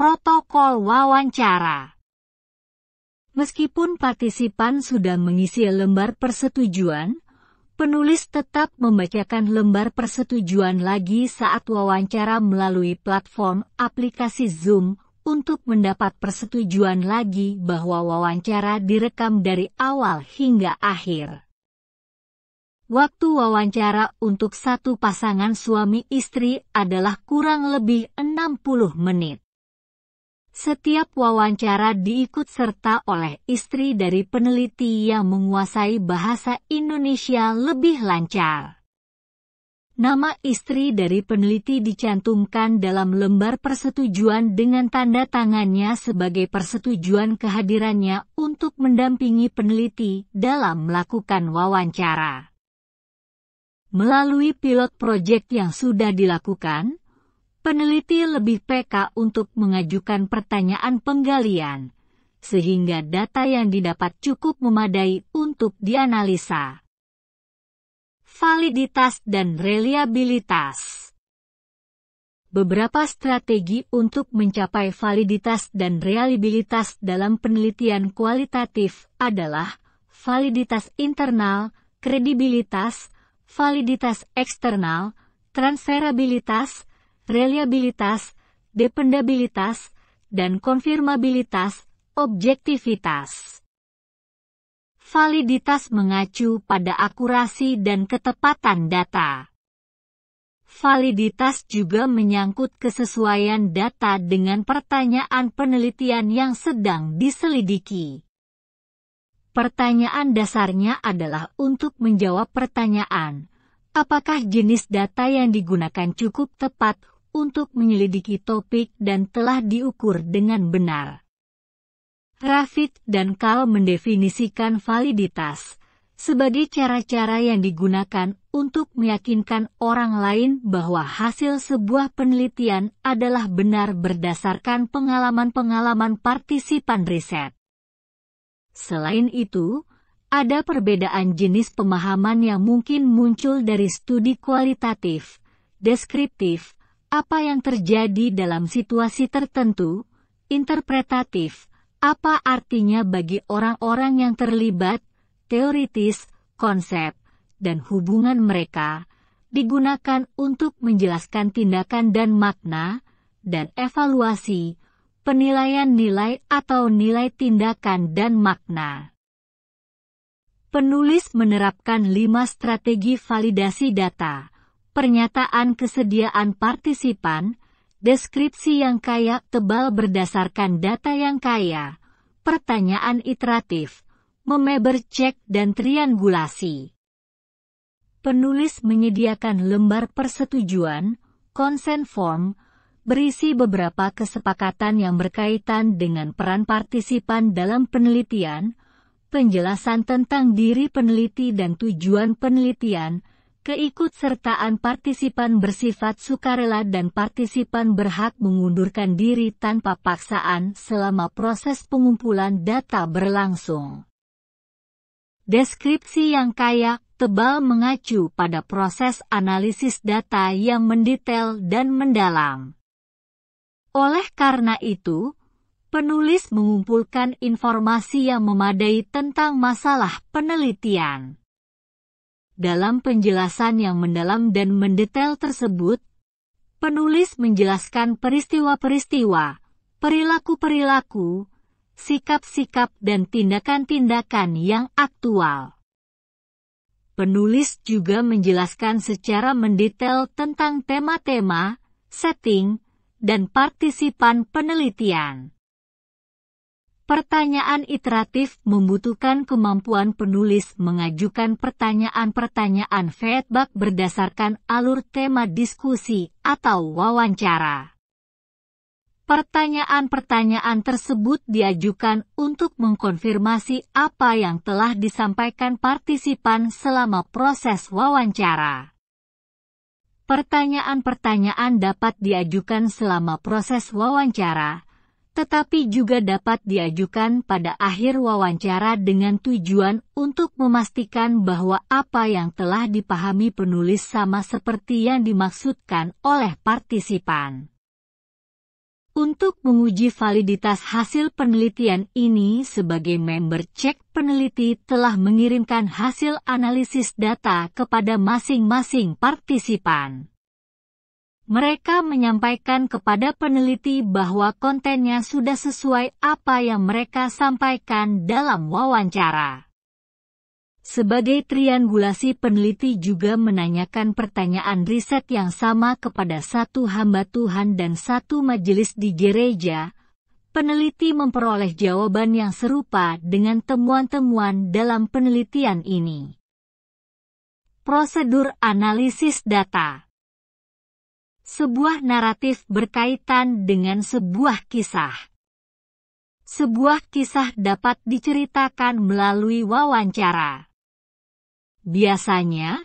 protokol wawancara. Meskipun partisipan sudah mengisi lembar persetujuan, penulis tetap membacakan lembar persetujuan lagi saat wawancara melalui platform aplikasi Zoom untuk mendapat persetujuan lagi bahwa wawancara direkam dari awal hingga akhir. Waktu wawancara untuk satu pasangan suami istri adalah kurang lebih 60 menit. Setiap wawancara diikut serta oleh istri dari peneliti yang menguasai bahasa Indonesia lebih lancar. Nama istri dari peneliti dicantumkan dalam lembar persetujuan dengan tanda tangannya sebagai persetujuan kehadirannya untuk mendampingi peneliti dalam melakukan wawancara. Melalui pilot proyek yang sudah dilakukan, peneliti lebih peka untuk mengajukan pertanyaan penggalian, sehingga data yang didapat cukup memadai untuk dianalisa. Validitas dan reliabilitas. Beberapa strategi untuk mencapai validitas dan reliabilitas dalam penelitian kualitatif adalah validitas internal, kredibilitas, validitas eksternal, transferabilitas, reliabilitas, dependabilitas, dan konfirmabilitas, objektivitas. Validitas mengacu pada akurasi dan ketepatan data. Validitas juga menyangkut kesesuaian data dengan pertanyaan penelitian yang sedang diselidiki. Pertanyaan dasarnya adalah untuk menjawab pertanyaan, apakah jenis data yang digunakan cukup tepat untuk menyelidiki topik dan telah diukur dengan benar. Ravid dan Kal mendefinisikan validitas sebagai cara-cara yang digunakan untuk meyakinkan orang lain bahwa hasil sebuah penelitian adalah benar berdasarkan pengalaman-pengalaman partisipan riset. Selain itu, ada perbedaan jenis pemahaman yang mungkin muncul dari studi kualitatif, deskriptif, apa yang terjadi dalam situasi tertentu, interpretatif, apa artinya bagi orang-orang yang terlibat, teoritis, konsep, dan hubungan mereka, digunakan untuk menjelaskan tindakan dan makna, dan evaluasi, penilaian nilai atau nilai tindakan dan makna. Penulis menerapkan 5 strategi validasi data, pernyataan kesediaan partisipan, deskripsi yang kaya tebal berdasarkan data yang kaya, pertanyaan iteratif, memeber cek dan triangulasi. Penulis menyediakan lembar persetujuan, consent form, berisi beberapa kesepakatan yang berkaitan dengan peran partisipan dalam penelitian, penjelasan tentang diri peneliti dan tujuan penelitian, keikutsertaan partisipan bersifat sukarela dan partisipan berhak mengundurkan diri tanpa paksaan selama proses pengumpulan data berlangsung. Deskripsi yang kaya, tebal mengacu pada proses analisis data yang mendetail dan mendalam. Oleh karena itu, penulis mengumpulkan informasi yang memadai tentang masalah penelitian. Dalam penjelasan yang mendalam dan mendetail tersebut, penulis menjelaskan peristiwa-peristiwa, perilaku-perilaku, sikap-sikap dan tindakan-tindakan yang aktual. Penulis juga menjelaskan secara mendetail tentang tema-tema, setting, dan partisipan penelitian. Pertanyaan iteratif membutuhkan kemampuan penulis mengajukan pertanyaan-pertanyaan feedback berdasarkan alur tema diskusi atau wawancara. Pertanyaan-pertanyaan tersebut diajukan untuk mengkonfirmasi apa yang telah disampaikan partisipan selama proses wawancara. Pertanyaan-pertanyaan dapat diajukan selama proses wawancara, tetapi juga dapat diajukan pada akhir wawancara dengan tujuan untuk memastikan bahwa apa yang telah dipahami penulis sama seperti yang dimaksudkan oleh partisipan. Untuk menguji validitas hasil penelitian ini, sebagai member cek peneliti telah mengirimkan hasil analisis data kepada masing-masing partisipan. Mereka menyampaikan kepada peneliti bahwa kontennya sudah sesuai apa yang mereka sampaikan dalam wawancara. Sebagai triangulasi, peneliti juga menanyakan pertanyaan riset yang sama kepada satu hamba Tuhan dan satu majelis di gereja. Peneliti memperoleh jawaban yang serupa dengan temuan-temuan dalam penelitian ini. Prosedur analisis data. Sebuah naratif berkaitan dengan sebuah kisah. Sebuah kisah dapat diceritakan melalui wawancara. Biasanya,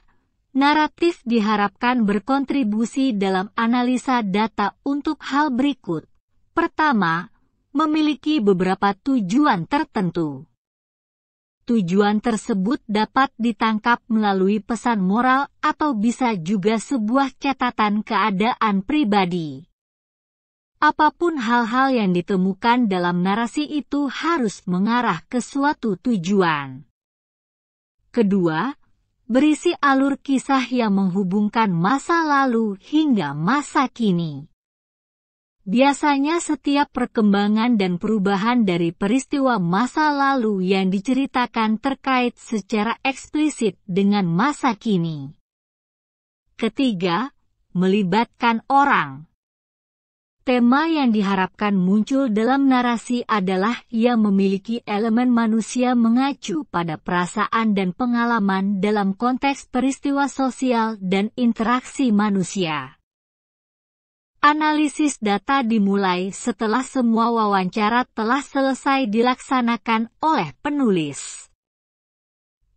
naratif diharapkan berkontribusi dalam analisa data untuk hal berikut. Pertama, memiliki beberapa tujuan tertentu. Tujuan tersebut dapat ditangkap melalui pesan moral atau bisa juga sebuah catatan keadaan pribadi. Apapun hal-hal yang ditemukan dalam narasi itu harus mengarah ke suatu tujuan. Kedua, berisi alur kisah yang menghubungkan masa lalu hingga masa kini. Biasanya setiap perkembangan dan perubahan dari peristiwa masa lalu yang diceritakan terkait secara eksplisit dengan masa kini. Ketiga, melibatkan orang. Tema yang diharapkan muncul dalam narasi adalah yang memiliki elemen manusia mengacu pada perasaan dan pengalaman dalam konteks peristiwa sosial dan interaksi manusia. Analisis data dimulai setelah semua wawancara telah selesai dilaksanakan oleh penulis.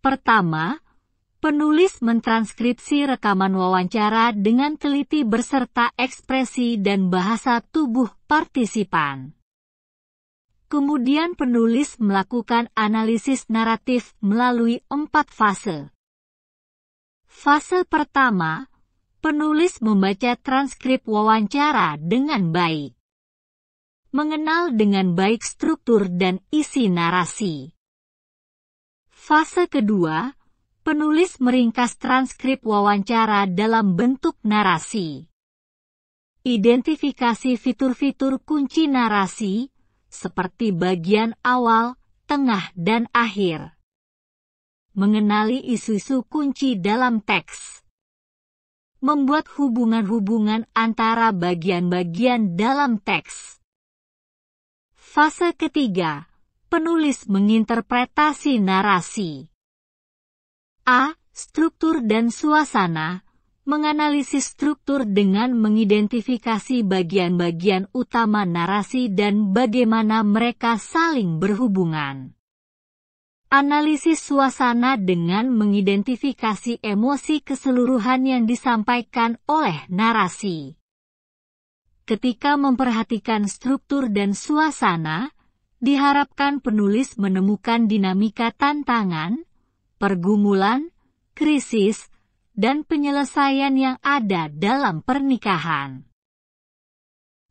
Pertama, penulis mentranskripsi rekaman wawancara dengan teliti beserta ekspresi dan bahasa tubuh partisipan. Kemudian penulis melakukan analisis naratif melalui 4 fase. Fase pertama, penulis membaca transkrip wawancara dengan baik. Mengenal dengan baik struktur dan isi narasi. Fase kedua, penulis meringkas transkrip wawancara dalam bentuk narasi. Identifikasi fitur-fitur kunci narasi, seperti bagian awal, tengah, dan akhir. Mengenali isu-isu kunci dalam teks. Membuat hubungan-hubungan antara bagian-bagian dalam teks. Fase ketiga, penulis menginterpretasi narasi. A. Struktur dan suasana, menganalisis struktur dengan mengidentifikasi bagian-bagian utama narasi dan bagaimana mereka saling berhubungan. Analisis suasana dengan mengidentifikasi emosi keseluruhan yang disampaikan oleh narasi. Ketika memperhatikan struktur dan suasana, diharapkan penulis menemukan dinamika tantangan, pergumulan, krisis, dan penyelesaian yang ada dalam pernikahan.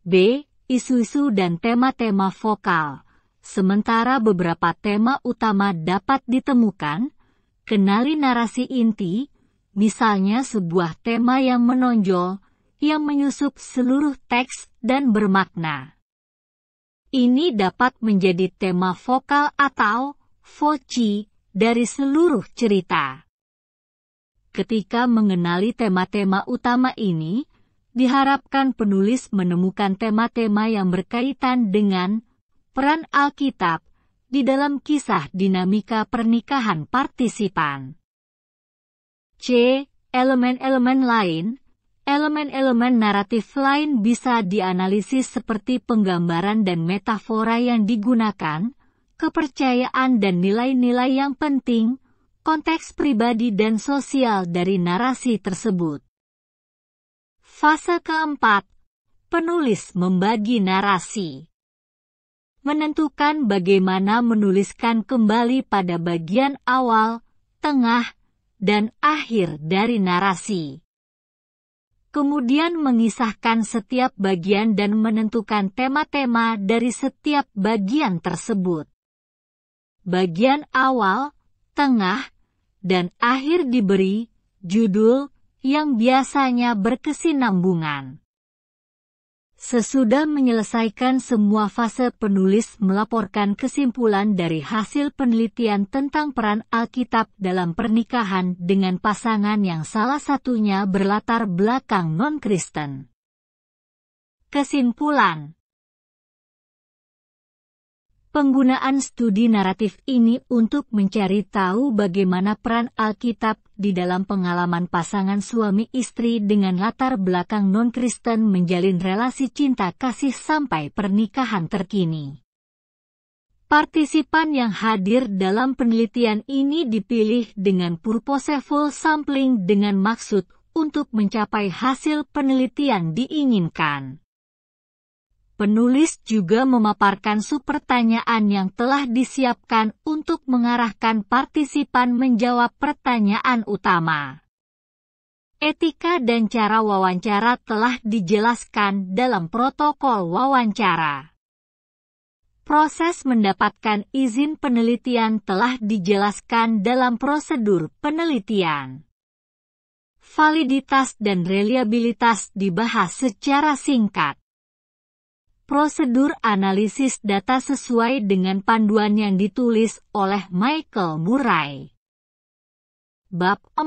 B. Isu-isu dan tema-tema vokal. Sementara beberapa tema utama dapat ditemukan, kenali narasi inti, misalnya sebuah tema yang menonjol, yang menyusup seluruh teks dan bermakna. Ini dapat menjadi tema vokal atau voci dari seluruh cerita. Ketika mengenali tema-tema utama ini, diharapkan penulis menemukan tema-tema yang berkaitan dengan peran Alkitab di dalam kisah dinamika pernikahan partisipan. C. Elemen-elemen lain. Elemen-elemen naratif lain bisa dianalisis seperti penggambaran dan metafora yang digunakan, kepercayaan dan nilai-nilai yang penting, konteks pribadi dan sosial dari narasi tersebut. Fase keempat, penulis membagi narasi. Menentukan bagaimana menuliskan kembali pada bagian awal, tengah, dan akhir dari narasi. kemudian mengisahkan setiap bagian dan menentukan tema-tema dari setiap bagian tersebut. Bagian awal, tengah, dan akhir diberi judul yang biasanya berkesinambungan. Sesudah menyelesaikan semua fase, penulis melaporkan kesimpulan dari hasil penelitian tentang peran Alkitab dalam pernikahan dengan pasangan yang salah satunya berlatar belakang non-Kristen. Kesimpulan: penggunaan studi naratif ini untuk mencari tahu bagaimana peran Alkitab di dalam pengalaman pasangan suami istri dengan latar belakang non-Kristen menjalin relasi cinta kasih sampai pernikahan terkini. Partisipan yang hadir dalam penelitian ini dipilih dengan purposeful sampling dengan maksud untuk mencapai hasil penelitian diinginkan. Penulis juga memaparkan subpertanyaan yang telah disiapkan untuk mengarahkan partisipan menjawab pertanyaan utama. Etika dan cara wawancara telah dijelaskan dalam protokol wawancara. Proses mendapatkan izin penelitian telah dijelaskan dalam prosedur penelitian. Validitas dan reliabilitas dibahas secara singkat. Prosedur analisis data sesuai dengan panduan yang ditulis oleh Michael Murray. Bab 4.